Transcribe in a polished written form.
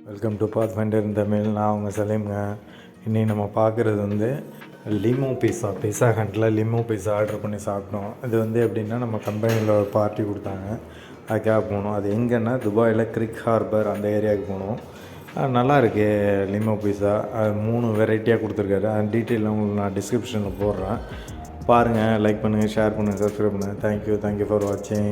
Welcome to Pathfinder இன் தமிழ். நான் அவங்க சலீம்ங்க. இன்றைக்கி நம்ம பார்க்குறது வந்து லிமோ பீஸா ஹண்ட்டில் லிமோ பீஸா ஆர்டர் பண்ணி சாப்பிட்டோம். இது வந்து எப்படின்னா நம்ம கம்பெனியில் ஒரு பார்ட்டி கொடுத்தாங்க, அதுக்காக போனோம். அது எங்கன்னா துபாயில் கிரிக் ஹார்பர் அந்த ஏரியாவுக்கு போனோம். நல்லா இருக்கு லிமோ பீஸா. அது 3 வெரைட்டியாக கொடுத்துருக்காரு. அந்த டீட்டெயிலாம் உங்களுக்கு நான் டிஸ்கிரிப்ஷனில் போடுறேன், பாருங்கள். லைக் பண்ணுங்கள், ஷேர் பண்ணுங்கள், சப்ஸ்கிரைப் பண்ணுங்கள். தேங்க்யூ ஃபார் வாட்சிங்.